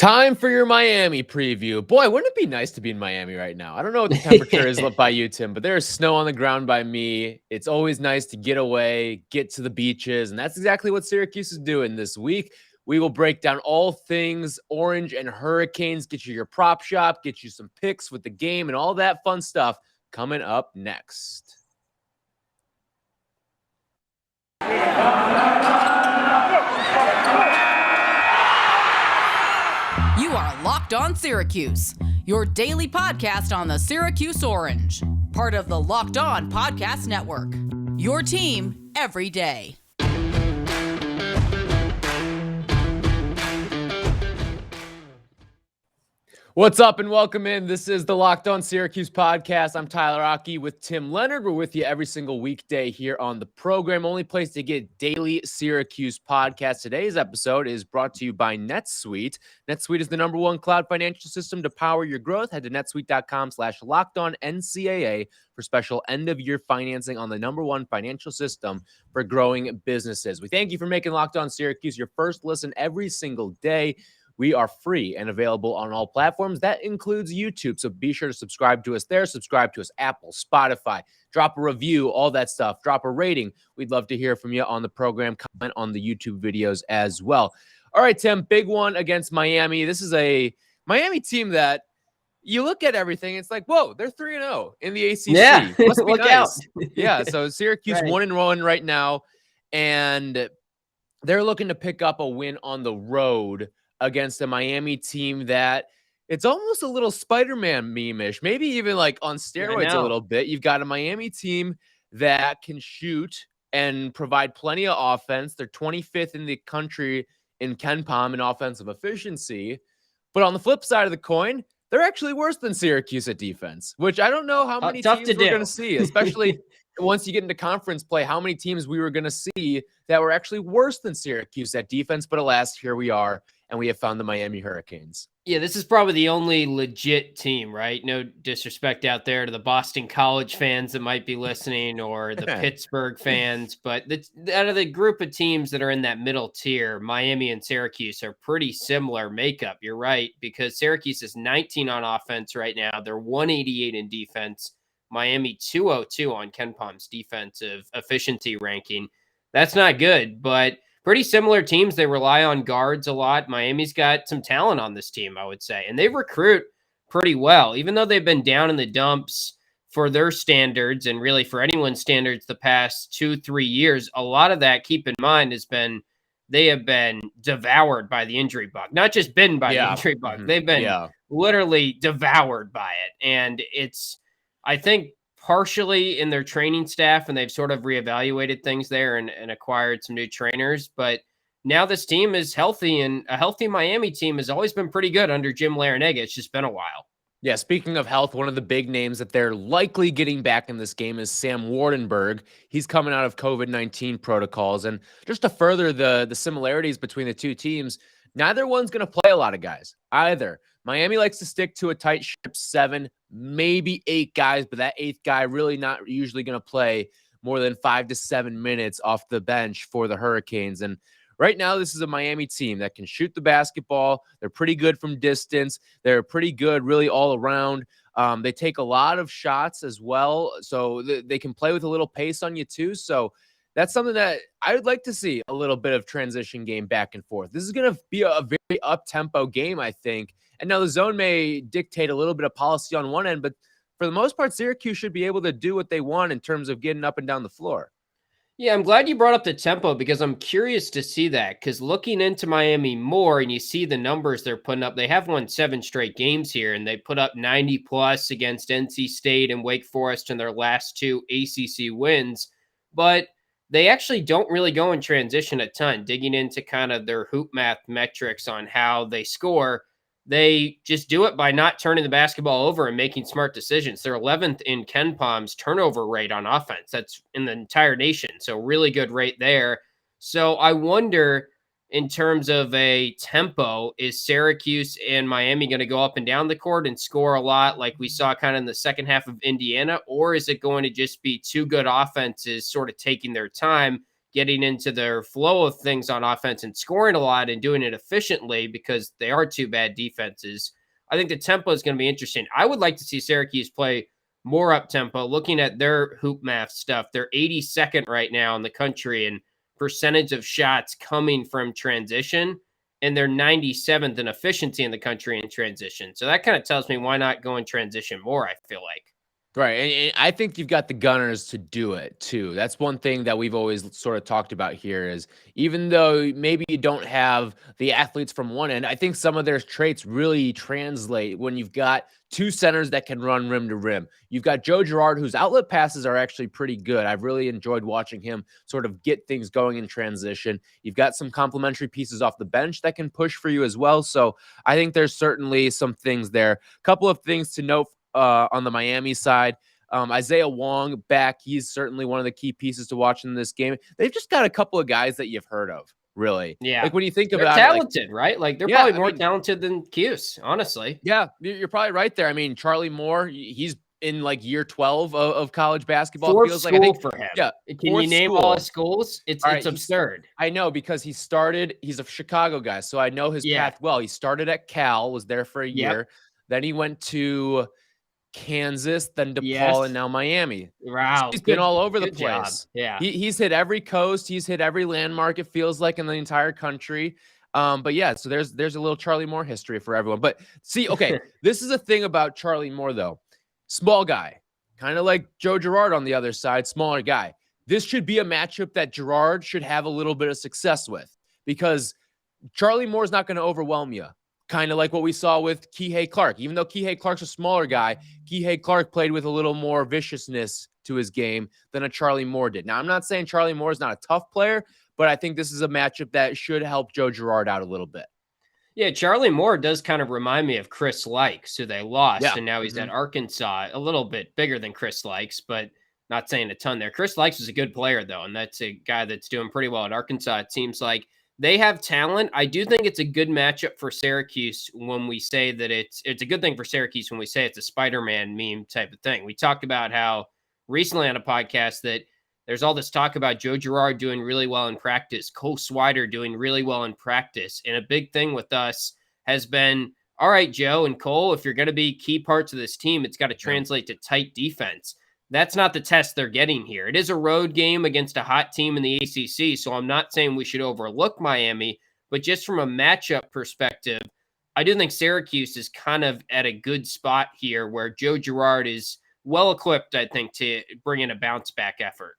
Time for your Miami preview. Boy, wouldn't it be nice to be in Miami right now? I don't know what the temperature is by you, Tim, but there's snow on the ground by me. It's always nice to get away, get to the beaches, and that's exactly what Syracuse is doing this week. We will break down all things Orange and Hurricanes, get you your prop shop, get you some picks with the game, and all that fun stuff coming up next. You are Locked On Syracuse, your daily podcast on the Syracuse Orange, part of the Locked On Podcast Network, your team every day. What's up and welcome in. This is the Locked On Syracuse Podcast. I'm Tyler Aki with Tim Leonard. We're with you every single weekday here on the program. Only place to get daily Syracuse podcasts. Today's episode is brought to you by NetSuite. NetSuite is the #1 cloud financial system to power your growth. Head to netsuite.com/LockedOnNCAA for special end-of-year financing on the #1 financial system for growing businesses. We thank you for making Locked On Syracuse your first listen every single day. We are free and available on all platforms. That includes YouTube. So be sure to subscribe to us there. Subscribe to us, Apple, Spotify. Drop a review, all that stuff. Drop a rating. We'd love to hear from you on the program. Comment on the YouTube videos as well. All right, Tim, big one against Miami. This is a Miami team that you look at everything. It's like, whoa, they're 3-0 in the ACC. Yeah, Must be look nice. out. Yeah, so Syracuse Right. 1-1 right now. And they're looking to pick up a win on the road against a Miami team that it's almost a little Spider-Man meme-ish, maybe even like on steroids a little bit. You've got a Miami team that can shoot and provide plenty of offense. They're 25th in the country in KenPom in offensive efficiency. But on the flip side of the coin, they're actually worse than Syracuse at defense, which I don't know how many teams we're going to see, especially once you get into conference play, how many teams we were going to see that were actually worse than Syracuse at defense. But alas, here we are. And we have found the Miami Hurricanes. Yeah, this is probably the only legit team, right? No disrespect out there to the Boston College fans that might be listening or the Pittsburgh fans, but out of the group of teams that are in that middle tier, Miami and Syracuse are pretty similar makeup. You're right, because Syracuse is 19 on offense right now. They're 188 in defense. Miami 202 on KenPom's defensive efficiency ranking. That's not good, but pretty similar teams. They rely on guards a lot. Miami's got some talent on this team, I would say, and they recruit pretty well, even though they've been down in the dumps for their standards and really for anyone's standards the past 2-3 years. A lot of that, keep in mind, they have been devoured by the injury bug, not just bitten by the injury bug. They've been literally devoured by it. And it's, I think, partially in their training staff, and they've sort of reevaluated things there and acquired some new trainers. But now this team is healthy, and a healthy Miami team has always been pretty good under Jim Larinaga. It's just been a while. Yeah, speaking of health, one of the big names that they're likely getting back in this game is Sam Wardenberg. He's coming out of COVID-19 protocols. And just to further the similarities between the two teams, neither one's going to play a lot of guys either. Miami likes to stick to a tight ship, 7, maybe 8 guys, but that 8th guy really not usually going to play more than 5 to 7 minutes off the bench for the Hurricanes. And right now, this is a Miami team that can shoot the basketball. They're pretty good from distance. They're pretty good really all around. They take a lot of shots as well, so they can play with a little pace on you too. So that's something that I would like to see, a little bit of transition game back and forth. This is going to be a very up-tempo game, I think. And now the zone may dictate a little bit of policy on one end, but for the most part, Syracuse should be able to do what they want in terms of getting up and down the floor. Yeah, I'm glad you brought up the tempo because I'm curious to see that, because looking into Miami more and you see the numbers they're putting up, they have won 7 straight games here, and they put up 90+ against NC State and Wake Forest in their last 2 ACC wins. But they actually don't really go in transition a ton, digging into kind of their hoop math metrics on how they score. They just do it by not turning the basketball over and making smart decisions. They're 11th in KenPom's turnover rate on offense. That's in the entire nation. So really good rate there. So I wonder, in terms of a tempo, is Syracuse and Miami going to go up and down the court and score a lot like we saw kind of in the second half of Indiana? Or is it going to just be 2 good offenses sort of taking their time, getting into their flow of things on offense and scoring a lot and doing it efficiently because they are two bad defenses. I think the tempo is going to be interesting. I would like to see Syracuse play more up tempo. Looking at their hoop math stuff, they're 82nd right now in the country in percentage of shots coming from transition, and they're 97th in efficiency in the country in transition. So that kind of tells me why not go in transition more, I feel like. Right. And I think you've got the gunners to do it too. That's one thing that we've always sort of talked about here is even though maybe you don't have the athletes from one end, I think some of their traits really translate when you've got two centers that can run rim to rim. You've got Joe Girard, whose outlet passes are actually pretty good. I've really enjoyed watching him sort of get things going in transition. You've got some complementary pieces off the bench that can push for you as well. So I think there's certainly some things there. A couple of things to note on the Miami side. Isaiah Wong back. He's certainly one of the key pieces to watch in this game. They've just got a couple of guys that you've heard of, really. Yeah. Like when you think they're about talented, it, right? Like they're probably more talented than Cuse, honestly. Yeah, you're probably right there. I mean, Charlie Moore, he's in like year 12 of college basketball. Fourth feels school like, I think, for him. Yeah. Can you name all his schools? It's absurd. I know because he's a Chicago guy, so I know his path well. He started at Cal, was there for a year. Then he went to Kansas, then DePaul, and now Miami. Wow. So he's been all over the place. Job. Yeah. He's hit every coast. He's hit every landmark, it feels like, in the entire country. But yeah, so there's a little Charlie Moore history for everyone. But see, okay, this is a thing about Charlie Moore, though. Small guy, kind of like Joe Girard on the other side, smaller guy. This should be a matchup that Girard should have a little bit of success with because Charlie Moore's not going to overwhelm you. Kind of like what we saw with Kihei Clark. Even though Kihei Clark's a smaller guy, Kihei Clark played with a little more viciousness to his game than a Charlie Moore did. Now, I'm not saying Charlie Moore is not a tough player, but I think this is a matchup that should help Joe Girard out a little bit. Yeah, Charlie Moore does kind of remind me of Chris Likes, who they lost, and now he's at Arkansas. A little bit bigger than Chris Likes, but not saying a ton there. Chris Likes is a good player, though, and that's a guy that's doing pretty well at Arkansas, it seems like. They have talent. I do think it's a good matchup for Syracuse when we say that it's a good thing for Syracuse when we say it's a Spider-Man meme type of thing. We talked about how recently on a podcast that there's all this talk about Joe Girard doing really well in practice, Cole Swider doing really well in practice. And a big thing with us has been, all right, Joe and Cole, if you're going to be key parts of this team, it's got to translate to tight defense. That's not the test they're getting here. It is a road game against a hot team in the ACC, so I'm not saying we should overlook Miami, but just from a matchup perspective, I do think Syracuse is kind of at a good spot here where Joe Girard is well-equipped, I think, to bring in a bounce-back effort.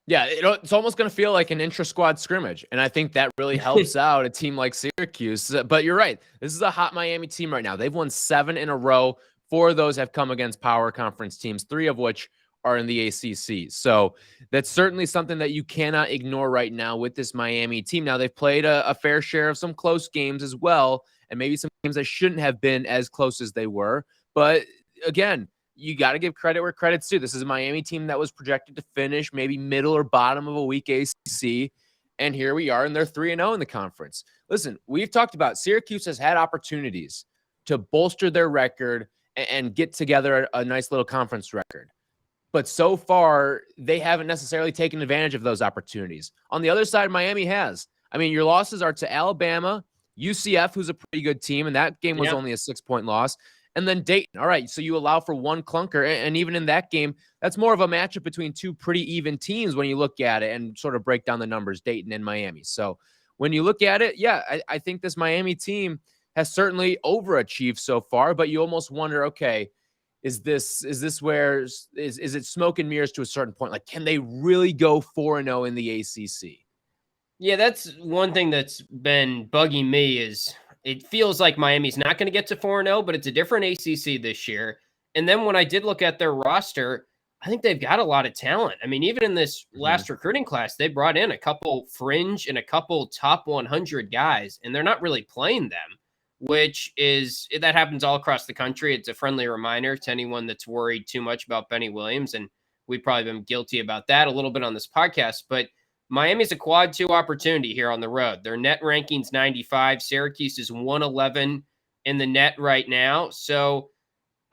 Yeah, it's almost going to feel like an intra-squad scrimmage, and I think that really helps out a team like Syracuse. But you're right. This is a hot Miami team right now. They've won 7 in a row. 4 of those have come against power conference teams, 3 of which are in the ACC. So that's certainly something that you cannot ignore right now with this Miami team. Now, they've played a fair share of some close games as well, and maybe some games that shouldn't have been as close as they were. But again, you got to give credit where credit's due. This is a Miami team that was projected to finish maybe middle or bottom of a weak ACC, and here we are, and they're 3-0 in the conference. Listen, we've talked about Syracuse has had opportunities to bolster their record and get together a nice little conference record. But so far, they haven't necessarily taken advantage of those opportunities. On the other side, Miami has. I mean, your losses are to Alabama, UCF, who's a pretty good team, and that game was only a 6-point loss, and then Dayton. All right, so you allow for one clunker, and even in that game, that's more of a matchup between two pretty even teams when you look at it and sort of break down the numbers, Dayton and Miami. So when you look at it, yeah, I think this Miami team has certainly overachieved so far, but you almost wonder, okay, is this where is it smoke and mirrors to a certain point? Like, can they really go 4-0 in the ACC? Yeah, that's one thing that's been bugging me is it feels like Miami's not going to get to 4-0, but it's a different ACC this year. And then when I did look at their roster, I think they've got a lot of talent. I mean, even in this last recruiting class, they brought in a couple fringe and a couple top 100 guys, and they're not really playing them, which is that happens all across the country. It's a friendly reminder to anyone that's worried too much about Benny Williams. And we've probably been guilty about that a little bit on this podcast, but Miami's a quad 2 opportunity here on the road. Their net ranking's 95. Syracuse is 111 in the net right now. So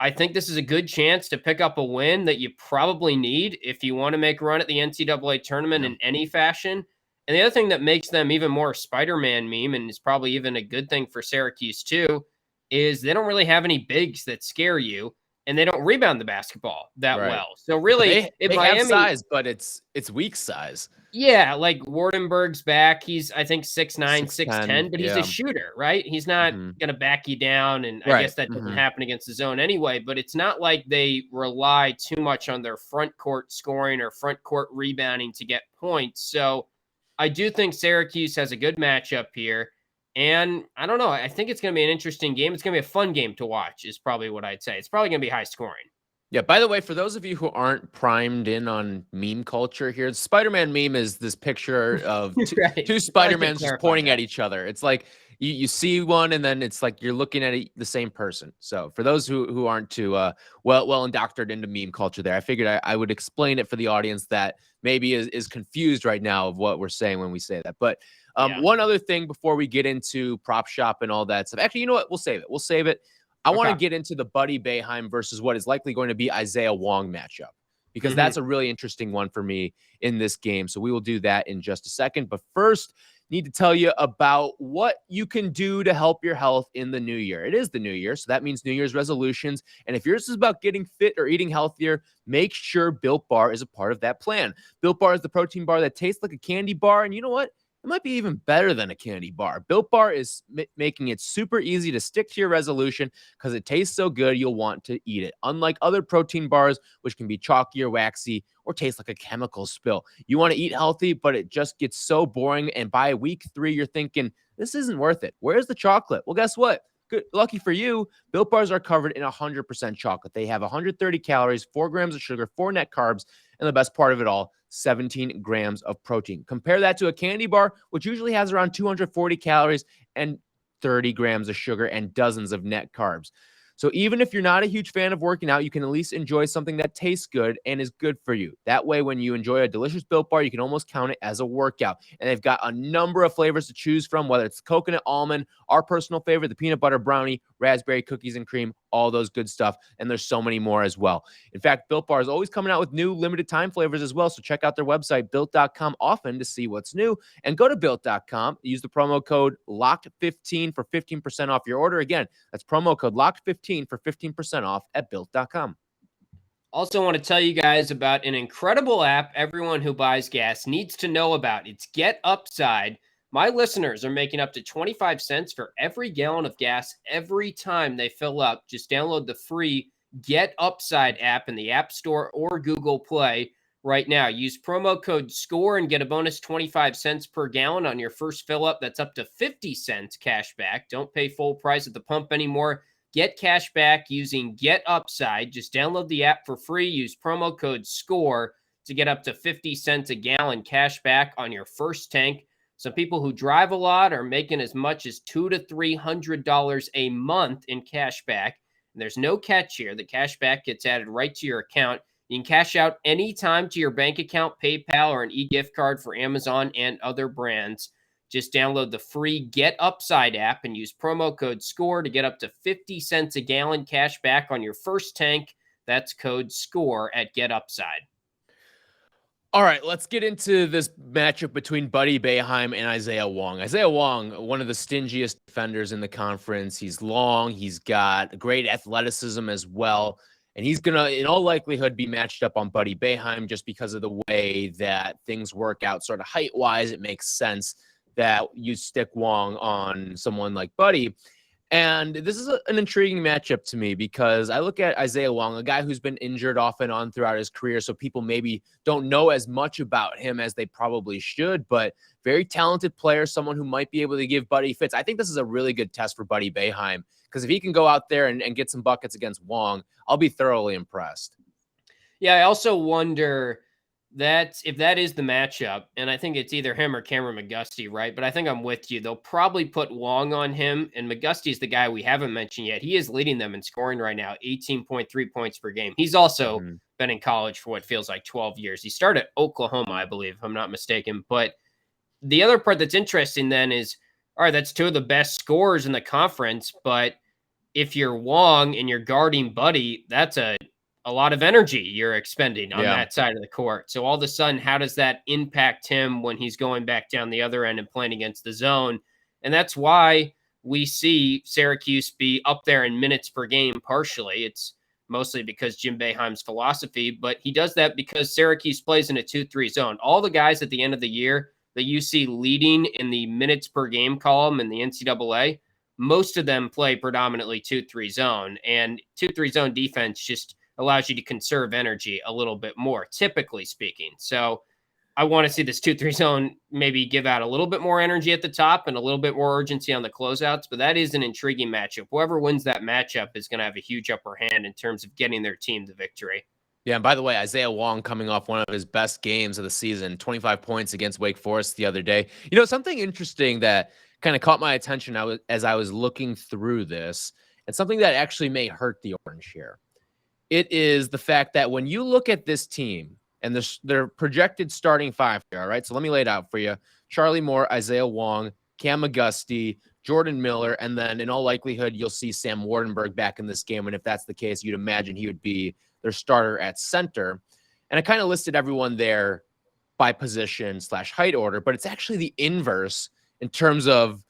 I think this is a good chance to pick up a win that you probably need if you want to make a run at the NCAA tournament in any fashion. And the other thing that makes them even more Spider-Man meme, and is probably even a good thing for Syracuse too, is they don't really have any bigs that scare you, and they don't rebound the basketball that Right. well. So really, They have Miami, size, but it's weak size. yeah, like Wardenberg's back. He's, I think, 6'9", 6'10", 6'10", but he's a yeah. shooter, right? He's not Mhm. going to back you down. And I Right. guess that doesn't Mhm. happen against the zone anyway, but it's not like they rely too much on their front court scoring or front court rebounding to get points. So I do think Syracuse has a good matchup here. And I don't know. I think it's going to be an interesting game. It's going to be a fun game to watch, is probably what I'd say. It's probably going to be high scoring. Yeah, by the way, for those of you who aren't primed in on meme culture here, the Spider-Man meme is this picture of Right. two Spider-Mans just pointing at each other. It's like you see one and then it's like you're looking at the same person. So for those who aren't too well indoctrinated into meme culture there, I figured I would explain it for the audience that maybe is confused right now of what we're saying when we say that. But one other thing before we get into prop shop and all that stuff. Actually, you know what? We'll save it. I want to get into the Buddy Boeheim versus what is likely going to be Isaiah Wong matchup, because that's a really interesting one for me in this game. So we will do that in just a second. But first, need to tell you about what you can do to help your health in the new year. It is the new year, so that means New Year's resolutions. And if yours is about getting fit or eating healthier, make sure Built Bar is a part of that plan. Built Bar is the protein bar that tastes like a candy bar. And you know what? It might be even better than a candy bar. Built Bar is making it super easy to stick to your resolution because it tastes so good you'll want to eat it. Unlike other protein bars, which can be chalky or waxy or taste like a chemical spill. You want to eat healthy, but it just gets so boring. And by week 3, you're thinking, this isn't worth it. Where's the chocolate? Well, guess what? Good, lucky for you, Built Bars are covered in 100% chocolate. They have 130 calories, 4 grams of sugar, 4 net carbs, and the best part of it all, 17 grams of protein. Compare that to a candy bar, which usually has around 240 calories and 30 grams of sugar and dozens of net carbs. So even if you're not a huge fan of working out, you can at least enjoy something that tastes good and is good for you. That way, when you enjoy a delicious Built Bar, you can almost count it as a workout. And they've got a number of flavors to choose from, whether it's coconut almond, our personal favorite, the peanut butter brownie, raspberry cookies and cream, all those good stuff. And there's so many more as well. In fact, Built Bar is always coming out with new limited time flavors as well. So check out their website, built.com, often to see what's new. And go to built.com, use the promo code LOCKED15 for 15% off your order. Again, that's promo code LOCKED15 for 15% off at built.com. Also want to tell you guys about an incredible app everyone who buys gas needs to know about. It's GetUpside. My listeners are making up to 25 cents for every gallon of gas every time they fill up. Just download the free GetUpside app in the App Store or Google Play right now. Use promo code SCORE and get a bonus 25 cents per gallon on your first fill up. That's up to 50 cents cash back. Don't pay full price at the pump anymore. Get cash back using GetUpside. Just download the app for free. Use promo code SCORE to get up to 50 cents a gallon cash back on your first tank. Some people who drive a lot are making as much as $200 to $300 a month in cash back. And there's no catch here. The cash back gets added right to your account. You can cash out anytime to your bank account, PayPal, or an e-gift card for Amazon and other brands. Just download the free GetUpside app and use promo code SCORE to get up to 50 cents a gallon cash back on your first tank. That's code SCORE at GetUpside. All right, let's get into this matchup between Buddy Boeheim and Isaiah Wong. Isaiah Wong, one of the stingiest defenders in the conference. He's long. He's got great athleticism as well. And he's going to, in all likelihood, be matched up on Buddy Boeheim just because of the way that things work out sort of height-wise. It makes sense that you stick Wong on someone like Buddy. And this is an intriguing matchup to me because I look at Isaiah Wong, a guy who's been injured off and on throughout his career, so people maybe don't know as much about him as they probably should, but very talented player, someone who might be able to give Buddy fits. I think this is a really good test for Buddy Boeheim because if he can go out there and get some buckets against Wong, I'll be thoroughly impressed. Yeah, I also wonder that if that is the matchup, and I think it's either him or Cameron McGusty, right? But I think I'm with you. They'll probably put Wong on him, and McGusty is the guy we haven't mentioned yet. He is leading them in scoring right now, 18.3 points per game. He's also been in college for what feels like 12 years. He started at Oklahoma, I believe, if I'm not mistaken. But the other part that's interesting then is, all right, that's two of the best scorers in the conference, but if you're Wong and you're guarding Buddy, that's a a lot of energy you're expending on Yeah. that side of the court. So all of a sudden, how does that impact him when he's going back down the other end and playing against the zone? And that's why we see Syracuse be up there in minutes per game partially. It's mostly because Jim Boeheim's philosophy, but he does that because Syracuse plays in a 2-3 zone. All the guys at the end of the year that you see leading in the minutes per game column in the NCAA, most of them play predominantly 2-3 zone, and 2-3 zone defense just allows you to conserve energy a little bit more, typically speaking. So I want to see this 2-3 zone maybe give out a little bit more energy at the top and a little bit more urgency on the closeouts, but that is an intriguing matchup. Whoever wins that matchup is going to have a huge upper hand in terms of getting their team the victory. Yeah, and by the way, Isaiah Wong coming off one of his best games of the season, 25 points against Wake Forest the other day. You know, something interesting that kind of caught my attention as I was looking through this, and something that actually may hurt the Orange here. It is the fact that when you look at this team and their projected starting five here, all right? So let me lay it out for you. Charlie Moore, Isaiah Wong, Cam Auguste, Jordan Miller, and then in all likelihood, you'll see Sam Wardenberg back in this game. And if that's the case, you'd imagine he would be their starter at center. And I kind of listed everyone there by position / height order, but it's actually the inverse in terms of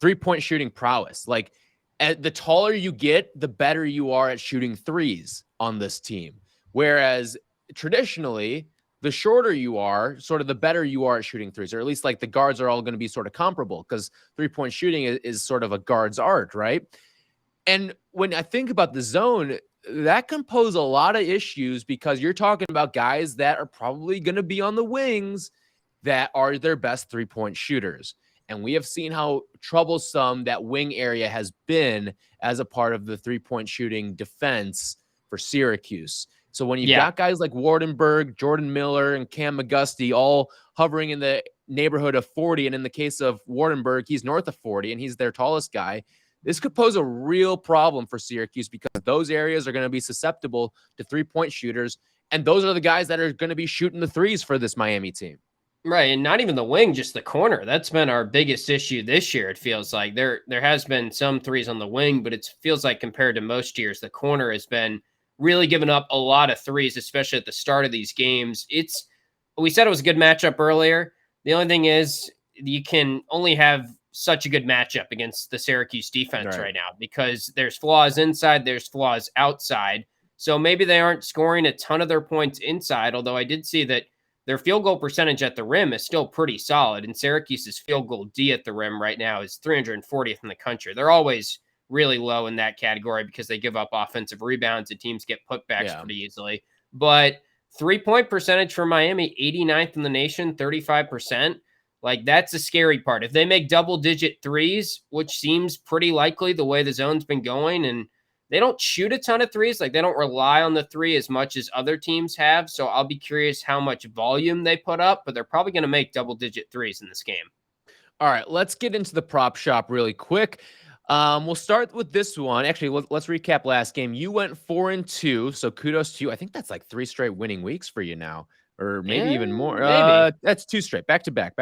3-point shooting prowess. Like, the taller you get, the better you are at shooting threes on this team. Whereas traditionally, the shorter you are, sort of the better you are at shooting threes, or at least like the guards are all going to be sort of comparable because 3-point shooting is sort of a guard's art, right? And when I think about the zone, that can pose a lot of issues because you're talking about guys that are probably going to be on the wings that are their best 3-point shooters. And we have seen how troublesome that wing area has been as a part of the 3-point shooting defense for Syracuse. So when you've got guys like Wardenberg, Jordan Miller, and Cam Auguste all hovering in the neighborhood of 40, and in the case of Wardenberg, he's north of 40, and he's their tallest guy, this could pose a real problem for Syracuse because those areas are going to be susceptible to 3-point shooters, and those are the guys that are going to be shooting the threes for this Miami team. Right, and not even the wing, just the corner. That's been our biggest issue this year, it feels like. There has been some threes on the wing, but it feels like compared to most years, the corner has been really giving up a lot of threes, especially at the start of these games. We said it was a good matchup earlier. The only thing is you can only have such a good matchup against the Syracuse defense right now because there's flaws inside, there's flaws outside. So maybe they aren't scoring a ton of their points inside, although I did see that their field goal percentage at the rim is still pretty solid, and Syracuse's field goal D at the rim right now is 340th in the country. They're always really low in that category because they give up offensive rebounds and teams get putbacks pretty easily. But 3-point percentage for Miami, 89th in the nation, 35%. Like, that's a scary part. If they make double-digit threes, which seems pretty likely the way the zone's been going, and they don't shoot a ton of threes. Like, they don't rely on the three as much as other teams have. So I'll be curious how much volume they put up, but they're probably going to make double-digit threes in this game. All right, let's get into the prop shop really quick. We'll start with this one. Actually, let's recap last game. You went 4-2, so kudos to you. I think that's like 3 straight winning weeks for you now, or maybe even more. Maybe. That's 2 straight, back to back.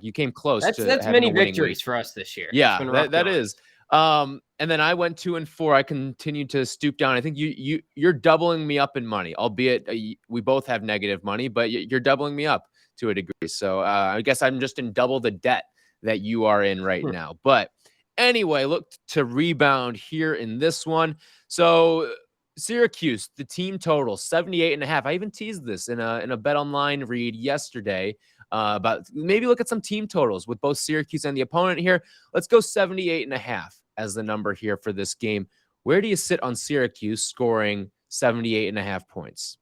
You came close. That's many victories for us this year. Yeah, that is. And then I went 2-4. I continued to stoop down. I think you're doubling me up in money, albeit we both have negative money, but you're doubling me up to a degree. So I guess I'm just in double the debt that you are in right now. But anyway, look to rebound here in this one. So Syracuse, the team total 78.5. I even teased this in a BetOnline read yesterday about maybe look at some team totals with both Syracuse and the opponent here. Let's go 78.5 as the number here for this game. Where do you sit on Syracuse scoring 78.5 points?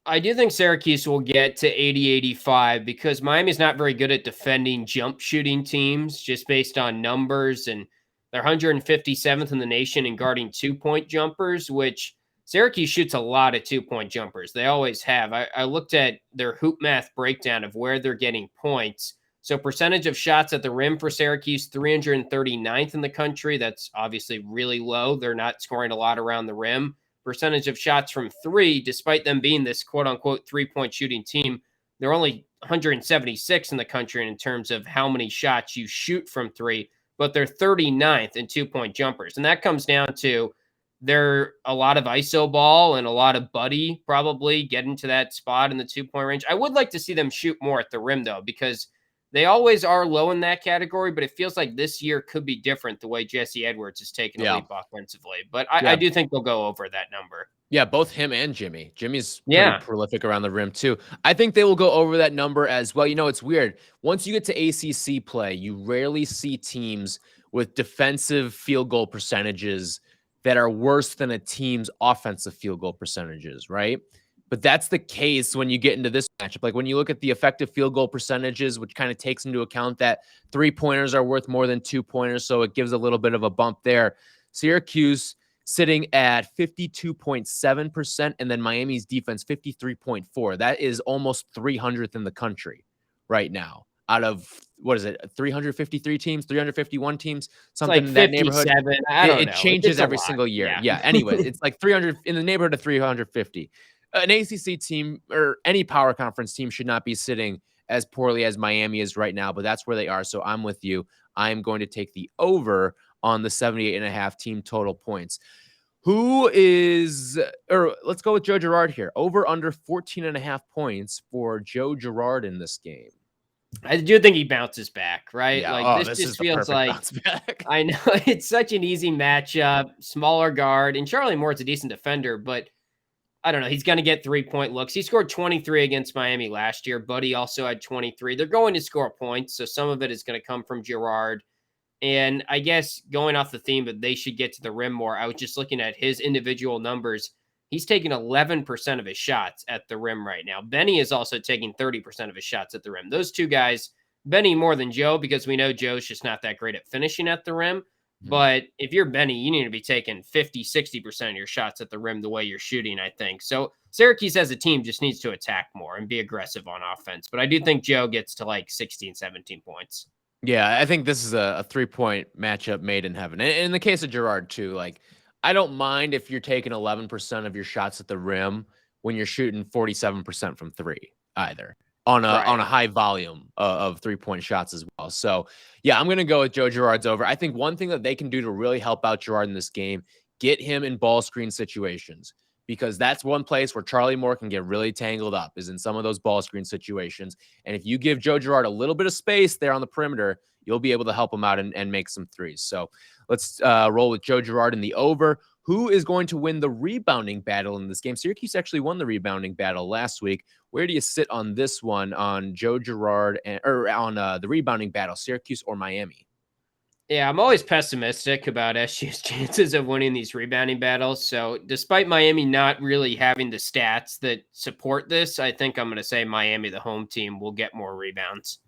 I do think Syracuse will get to 80-85 because Miami's not very good at defending jump shooting teams just based on numbers, and they're 157th in the nation in guarding 2-point jumpers, which Syracuse shoots a lot of 2-point jumpers. They always have. I looked at their hoop math breakdown of where they're getting points. So percentage of shots at the rim for Syracuse, 339th in the country. That's obviously really low. They're not scoring a lot around the rim. Percentage of shots from three, despite them being this quote-unquote 3-point shooting team, they're only 176 in the country in terms of how many shots you shoot from three, but they're 39th in 2-point jumpers. And that comes down to they're a lot of ISO ball and a lot of Buddy probably getting to that spot in the 2-point range. I would like to see them shoot more at the rim, though, because they always are low in that category, but it feels like this year could be different the way Jesse Edwards is taking a leap offensively. But I do think they'll go over that number. Yeah, both him and Jimmy. Jimmy's pretty prolific around the rim, too. I think they will go over that number as well. You know, it's weird. Once you get to ACC play, you rarely see teams with defensive field goal percentages that are worse than a team's offensive field goal percentages, right? But that's the case when you get into this matchup. Like when you look at the effective field goal percentages, which kind of takes into account that 3-pointers are worth more than 2-pointers, so it gives a little bit of a bump there. Syracuse sitting at 52.7%, and then Miami's defense 53.4%. That is almost 300th in the country right now. Out of, 353 teams, 351 teams, something like in that neighborhood. I don't know. It changes every single year. Yeah. Anyway, it's like 300 in the neighborhood of 350. An ACC team or any power conference team should not be sitting as poorly as Miami is right now, but that's where they are. So I'm with you. I'm going to take the over on the 78.5 team total points. Let's go with Joe Girard here. Over under 14.5 points for Joe Girard in this game. I do think he bounces back, right? Yeah. Like this just feels like, I know it's such an easy matchup, smaller guard, and Charlie Moore's a decent defender, but I don't know. He's going to get 3-point looks. He scored 23 against Miami last year. Buddy also had 23. They're going to score points, so some of it is going to come from Girard. And I guess going off the theme that they should get to the rim more, I was just looking at his individual numbers. He's taking 11% of his shots at the rim right now. Benny is also taking 30% of his shots at the rim. Those two guys, Benny more than Joe, because we know Joe's just not that great at finishing at the rim. But if you're Benny, you need to be taking 50, 60% of your shots at the rim the way you're shooting, I think. So Syracuse as a team just needs to attack more and be aggressive on offense. But I do think Joe gets to like 16, 17 points. Yeah, I think this is a 3-point matchup made in heaven. And in the case of Girard, too, like, I don't mind if you're taking 11% of your shots at the rim when you're shooting 47% from three either on a high volume of 3-point shots as well. So, yeah, I'm going to go with Joe Girard's over. I think one thing that they can do to really help out Girard in this game, get him in ball screen situations, because that's one place where Charlie Moore can get really tangled up is in some of those ball screen situations. And if you give Joe Girard a little bit of space there on the perimeter, you'll be able to help him out and make some threes. So let's roll with Joe Girard in the over. Who is going to win the rebounding battle in this game? Syracuse actually won the rebounding battle last week. Where do you sit on this one, on Joe Girard or on the rebounding battle, Syracuse or Miami? Yeah, I'm always pessimistic about SU's chances of winning these rebounding battles. So despite Miami not really having the stats that support this, I think I'm going to say Miami, the home team, will get more rebounds.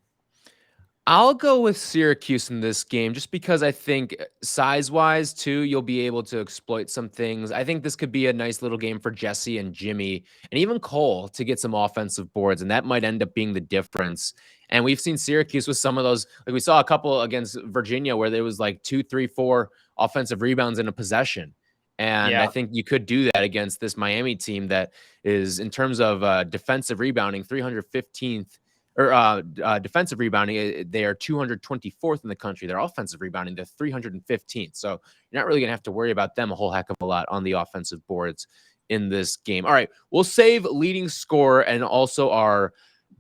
I'll go with Syracuse in this game just because I think size-wise, too, you'll be able to exploit some things. I think this could be a nice little game for Jesse and Jimmy and even Cole to get some offensive boards, and that might end up being the difference. And we've seen Syracuse with some of those. Like we saw a couple against Virginia where there was like 2, 3, 4 offensive rebounds in a possession. And I think you could do that against this Miami team that is, in terms of defensive rebounding, 315th. Or defensive rebounding, they are 224th in the country. Their offensive rebounding, they're 315th. So you're not really going to have to worry about them a whole heck of a lot on the offensive boards in this game. All right, we'll save leading scorer and also our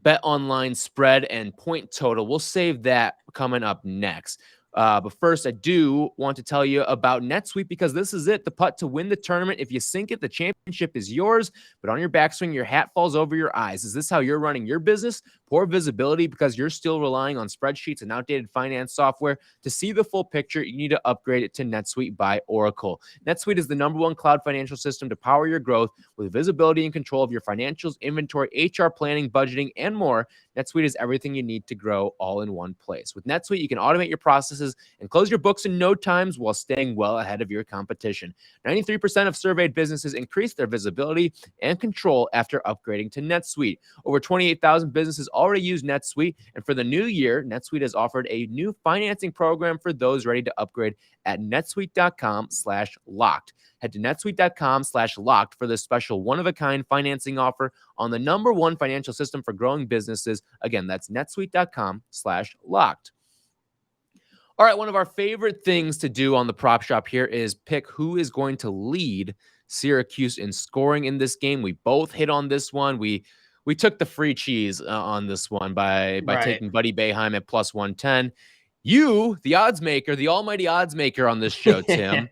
BetOnline spread and point total. We'll save that coming up next. But first, I do want to tell you about NetSuite because this is it, the putt to win the tournament. If you sink it, the championship is yours. But on your backswing, your hat falls over your eyes. Is this how you're running your business? Poor visibility because you're still relying on spreadsheets and outdated finance software. To see the full picture, you need to upgrade it to NetSuite by Oracle. NetSuite is the #1 cloud financial system to power your growth with visibility and control of your financials, inventory, HR planning, budgeting, and more. NetSuite is everything you need to grow all in one place. With NetSuite, you can automate your processes and close your books in no time while staying well ahead of your competition. 93% of surveyed businesses increase their visibility and control after upgrading to NetSuite. Over 28,000 businesses already use NetSuite, and for the new year, NetSuite has offered a new financing program for those ready to upgrade at netsuite.com/locked. Head to netsuite.com/locked for this special one-of-a-kind financing offer on the #1 financial system for growing businesses. Again, that's netsuite.com/locked. All right, one of our favorite things to do on the prop shop here is pick who is going to lead Syracuse in scoring in this game. We both hit on this one. We took the free cheese on this one by taking Buddy Boeheim at plus 110. You, the odds maker, the almighty odds maker on this show, Tim,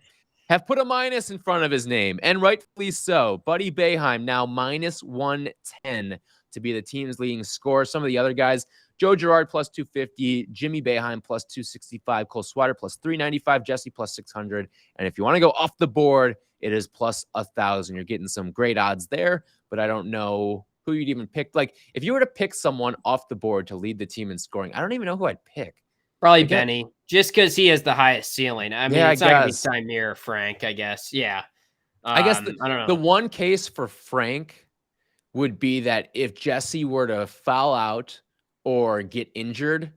have put a minus in front of his name, and rightfully so. Buddy Boeheim now minus 110 to be the team's leading scorer. Some of the other guys, Joe Girard plus 250, Jimmy Boeheim plus 265, Cole Swider plus 395, Jesse plus 600. And if you want to go off the board, it is plus 1,000. You're getting some great odds there, but I don't know who you'd even pick. Like, if you were to pick someone off the board to lead the team in scoring, I don't even know who I'd pick. Probably Benny, just because he has the highest ceiling. I mean, it's not going to be Samir or Frank, I guess. Yeah. I guess I don't know. The one case for Frank would be that if Jesse were to foul out or get injured,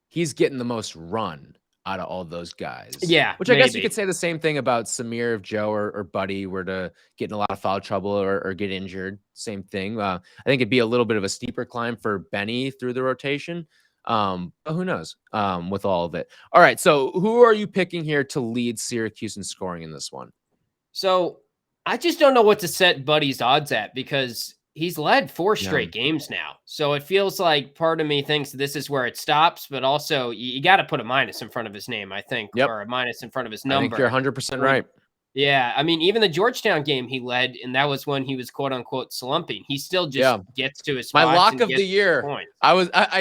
he's getting the most run out of all those guys. Yeah. Which I guess you could say the same thing about Samir if Joe or Buddy were to get in a lot of foul trouble or get injured. Same thing. I think it'd be a little bit of a steeper climb for Benny through the rotation. But who knows with all of it. All right. So who are you picking here to lead Syracuse in scoring in this one? So I just don't know what to set Buddy's odds at because he's led 4 straight games now. So it feels like part of me thinks this is where it stops, but also you got to put a minus in front of his name, I think, or a minus in front of his number. I think you're 100% right. Yeah. I mean, even the Georgetown game he led, and that was when he was quote unquote slumping. He still just gets to his spots. My lock of the year. I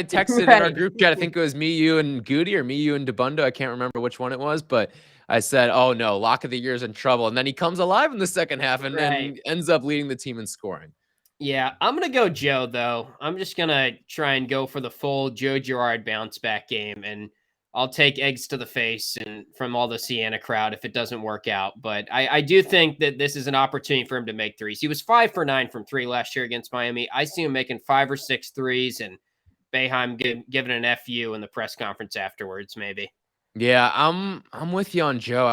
texted in our group chat. I think it was me, you, and Goody, or me, you, and DeBundo. I can't remember which one it was, but I said, oh no, lock of the year is in trouble. And then he comes alive in the second half and ends up leading the team in scoring. Yeah, I'm going to go Joe, though. I'm just going to try and go for the full Joe Girard bounce back game, and I'll take eggs to the face and from all the Siena crowd if it doesn't work out. But I do think that this is an opportunity for him to make threes. He was 5 for 9 from 3 last year against Miami. I see him making 5 or 6 threes, and Boeheim giving an FU in the press conference afterwards, maybe. Yeah, I'm with you on Joe.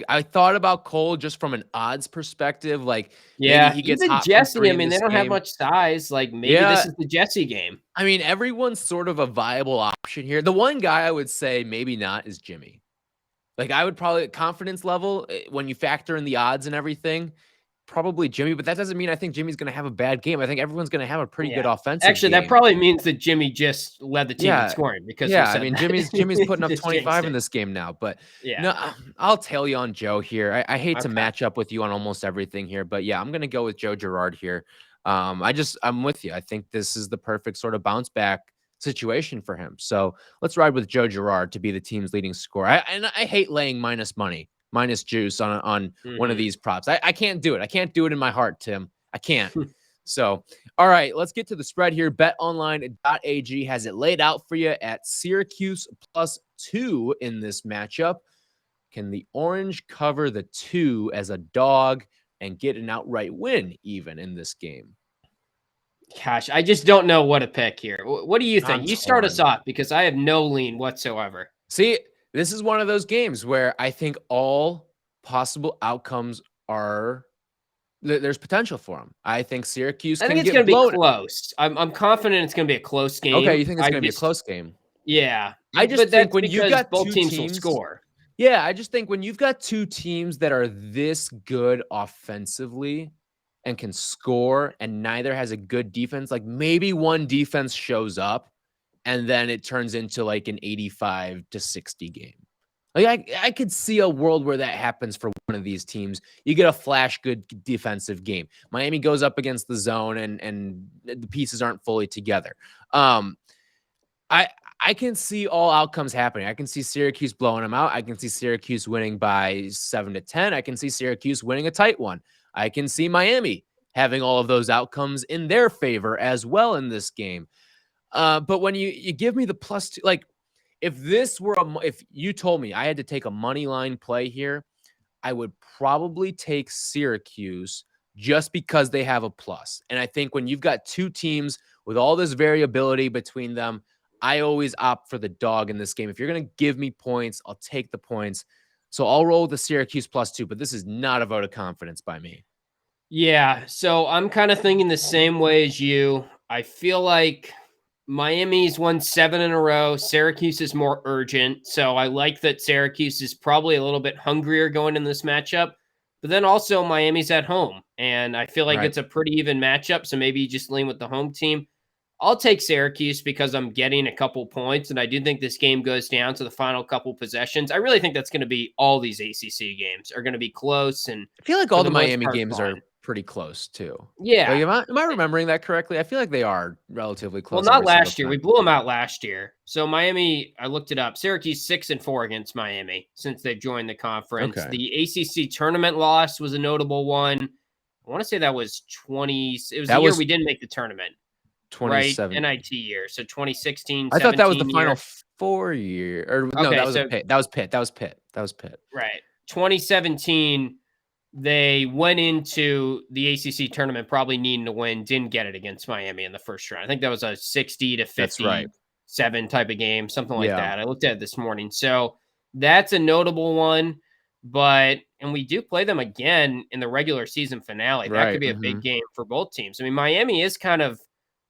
I thought about Cole just from an odds perspective. Like, maybe he gets hot Jesse. from 3 I mean, they don't have much size. Like, maybe this is the Jesse game. I mean, everyone's sort of a viable option here. The one guy I would say maybe not is Jimmy. Like, I would probably confidence level when you factor in the odds and everything. Probably Jimmy, but that doesn't mean I think Jimmy's going to have a bad game. I think everyone's going to have a pretty good offensive game. That probably means that Jimmy just led the team in scoring because I mean, Jimmy's putting up 25 in this game now, but no, I'll tell you on Joe here. I hate to match up with you on almost everything here, but yeah, I'm going to go with Joe Girard here. I'm with you. I think this is the perfect sort of bounce back situation for him. So let's ride with Joe Girard to be the team's leading scorer. I hate laying minus juice on one of these props. I can't do it. I can't do it in my heart, Tim. I can't. So, all right, let's get to the spread here. BetOnline.ag has it laid out for you at Syracuse +2 in this matchup. Can the Orange cover the 2 as a dog and get an outright win even in this game? Gosh, I just don't know what to pick here. What do you think? You start us off because I have no lean whatsoever. See, this is one of those games where I think all possible outcomes are there's potential for them. I think Syracuse I think it's going to be close. I'm confident it's going to be a close game. Okay, you think it's going to be a close game? Yeah. I just think when you've got both teams will score. Yeah, I just think when you've got 2 teams that are this good offensively and can score and neither has a good defense, like maybe one defense shows up and then it turns into like an 85-60 game. Like I could see a world where that happens for one of these teams. You get a flash good defensive game. Miami goes up against the zone and the pieces aren't fully together. I can see all outcomes happening. I can see Syracuse blowing them out. I can see Syracuse winning by 7-10. I can see Syracuse winning a tight one. I can see Miami having all of those outcomes in their favor as well in this game. But when you give me the +2, like if you told me I had to take a money line play here, I would probably take Syracuse just because they have a plus. And I think when you've got 2 teams with all this variability between them, I always opt for the dog in this game. If you're going to give me points, I'll take the points. So I'll roll with the Syracuse +2, but this is not a vote of confidence by me. Yeah, so I'm kind of thinking the same way as you. I feel like Miami's won 7 in a row. Syracuse is more urgent. So I like that Syracuse is probably a little bit hungrier going in this matchup. But then also Miami's at home. And I feel like Right. it's a pretty even matchup. So maybe you just lean with the home team. I'll take Syracuse because I'm getting a couple points. And I do think this game goes down to the final couple possessions. I really think that's going to be all these ACC games are going to be close. And I feel like for all the the most Miami part, games fun. are pretty close too. Yeah. Like, am I remembering that correctly? I feel like they are relatively close. Well, not every single last year. time. We blew them out last year. So Miami, I looked it up. Syracuse 6-4 against Miami since they've joined the conference. Okay. The ACC tournament loss was a notable one. I want to say that was 20. It was That the year was we didn't make the tournament, right? 27. NIT year. So 2016. I thought that was the 17 Final year. Four year. Or no, Okay, that was so a Pitt. That was Pitt. That was Pitt. That was Pitt. right. 2017. They went into the ACC tournament probably needing to win, didn't get it against Miami in the first round. I think that was a 60 to 57 type of game, something like that. I looked at it this morning. So that's a notable one. And we do play them again in the regular season finale. That could be a big game for both teams. I mean, Miami is kind of,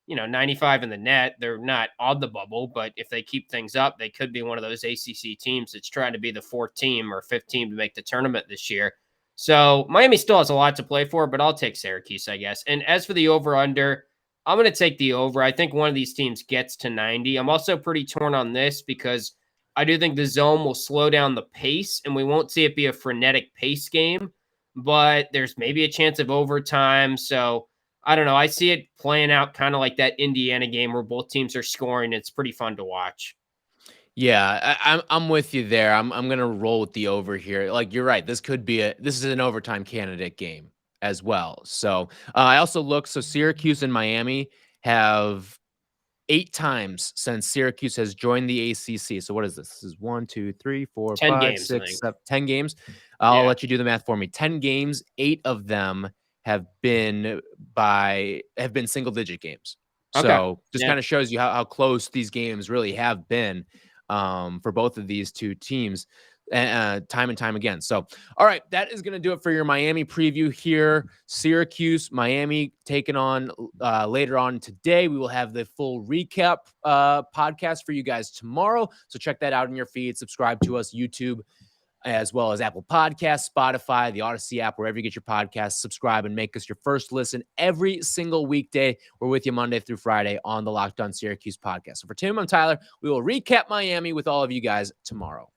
95 in the net. They're not on the bubble, but if they keep things up, they could be one of those ACC teams that's trying to be the fourth team or fifth team to make the tournament this year. So Miami still has a lot to play for, but I'll take Syracuse, I guess. And as for the over-under, I'm going to take the over. I think one of these teams gets to 90. I'm also pretty torn on this because I do think the zone will slow down the pace, and we won't see it be a frenetic pace game, but there's maybe a chance of overtime. So I don't know. I see it playing out kind of like that Indiana game where both teams are scoring. It's pretty fun to watch. Yeah, I'm with you there. I'm gonna roll with the over here. Like you're right. This is an overtime candidate game as well. So I also look. So Syracuse and Miami have 8 times since Syracuse has joined the ACC. So what is this? This is 1, 2, 3, 4, 10 5, games, 6, 7, 10 games. I'll let you do the math for me. 10 games. 8 of them have been single digit games. So just kind of shows you how close these games really have been for both of these two teams time and time again. So, all right, that is going to do it for your Miami preview here. Syracuse, Miami taking on later on today. We will have the full recap podcast for you guys tomorrow. So check that out in your feed. Subscribe to us, YouTube, as well as Apple Podcasts, Spotify, the Odyssey app, wherever you get your podcasts. Subscribe and make us your first listen every single weekday. We're with you Monday through Friday on the Locked On Syracuse podcast. So for Tim, I'm Tyler. We will recap Miami with all of you guys tomorrow.